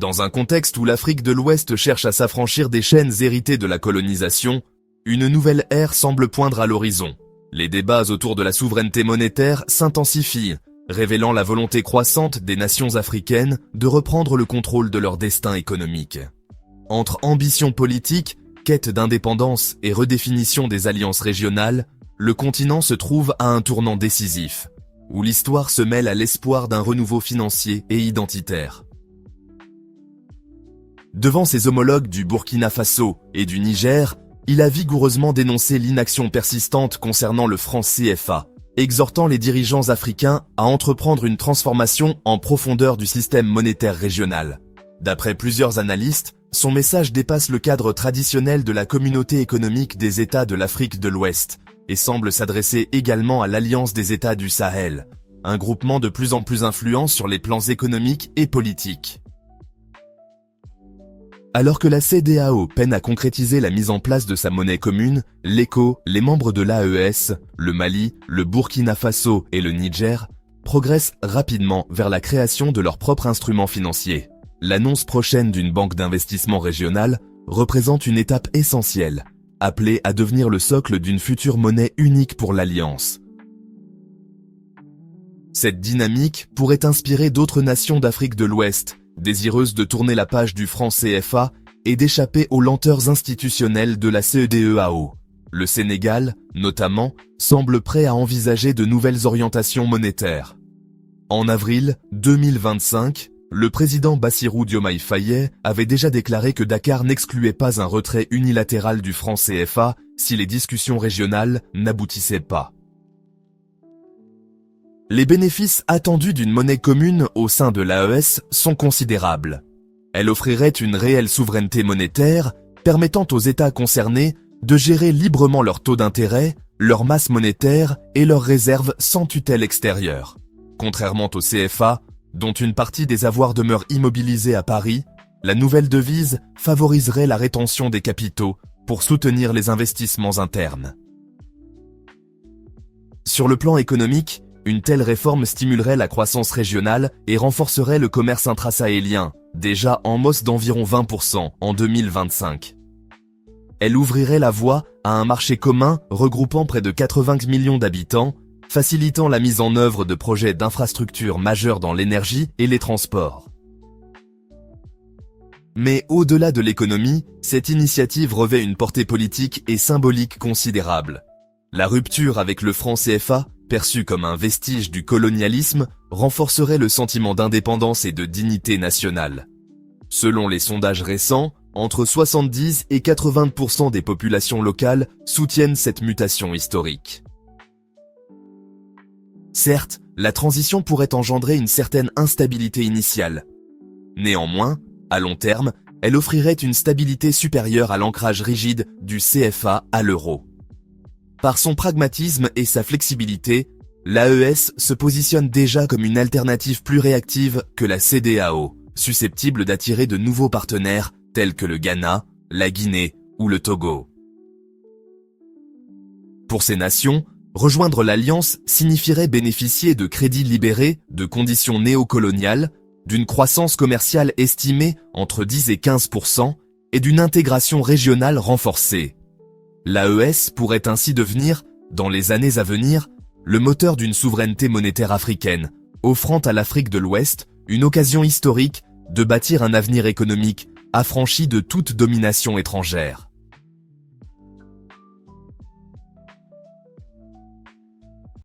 Dans un contexte où l'Afrique de l'Ouest cherche à s'affranchir des chaînes héritées de la colonisation, une nouvelle ère semble poindre à l'horizon. Les débats autour de la souveraineté monétaire s'intensifient, révélant la volonté croissante des nations africaines de reprendre le contrôle de leur destin économique. Entre ambition politique, quête d'indépendance et redéfinition des alliances régionales, le continent se trouve à un tournant décisif, où l'histoire se mêle à l'espoir d'un renouveau financier et identitaire. Devant ses homologues du Burkina Faso et du Niger, il a vigoureusement dénoncé l'inaction persistante concernant le franc CFA, exhortant les dirigeants africains à entreprendre une transformation en profondeur du système monétaire régional. D'après plusieurs analystes, son message dépasse le cadre traditionnel de la communauté économique des États de l'Afrique de l'Ouest et semble s'adresser également à l'Alliance des États du Sahel, un groupement de plus en plus influent sur les plans économiques et politiques. Alors que la CEDEAO peine à concrétiser la mise en place de sa monnaie commune, l'ECO, les membres de l'AES, le Mali, le Burkina Faso et le Niger, progressent rapidement vers la création de leur propre instrument financier. L'annonce prochaine d'une banque d'investissement régionale représente une étape essentielle, appelée à devenir le socle d'une future monnaie unique pour l'Alliance. Cette dynamique pourrait inspirer d'autres nations d'Afrique de l'Ouest, désireuses de tourner la page du franc CFA et d'échapper aux lenteurs institutionnelles de la CEDEAO. Le Sénégal, notamment, semble prêt à envisager de nouvelles orientations monétaires. En avril 2025, le président Bassirou Diomaye Faye avait déjà déclaré que Dakar n'excluait pas un retrait unilatéral du franc CFA si les discussions régionales n'aboutissaient pas. Les bénéfices attendus d'une monnaie commune au sein de l'AES sont considérables. Elle offrirait une réelle souveraineté monétaire, permettant aux États concernés de gérer librement leurs taux d'intérêt, leur masse monétaire et leurs réserves sans tutelle extérieure. Contrairement au CFA, dont une partie des avoirs demeure immobilisés à Paris, la nouvelle devise favoriserait la rétention des capitaux pour soutenir les investissements internes. Sur le plan économique, une telle réforme stimulerait la croissance régionale et renforcerait le commerce intrasahélien, déjà en hausse d'environ 20% en 2025. Elle ouvrirait la voie à un marché commun regroupant près de 80 millions d'habitants, facilitant la mise en œuvre de projets d'infrastructures majeurs dans l'énergie et les transports. Mais au-delà de l'économie, cette initiative revêt une portée politique et symbolique considérable. La rupture avec le franc CFA, perçu comme un vestige du colonialisme, renforcerait le sentiment d'indépendance et de dignité nationale. Selon les sondages récents, entre 70 et 80% des populations locales soutiennent cette mutation historique. Certes, la transition pourrait engendrer une certaine instabilité initiale. Néanmoins, à long terme, elle offrirait une stabilité supérieure à l'ancrage rigide du CFA à l'euro. Par son pragmatisme et sa flexibilité, l'AES se positionne déjà comme une alternative plus réactive que la CEDEAO, susceptible d'attirer de nouveaux partenaires tels que le Ghana, la Guinée ou le Togo. Pour ces nations, rejoindre l'Alliance signifierait bénéficier de crédits libérés, de conditions néocoloniales, d'une croissance commerciale estimée entre 10 et 15% et d'une intégration régionale renforcée. L'AES pourrait ainsi devenir, dans les années à venir, le moteur d'une souveraineté monétaire africaine, offrant à l'Afrique de l'Ouest une occasion historique de bâtir un avenir économique affranchi de toute domination étrangère.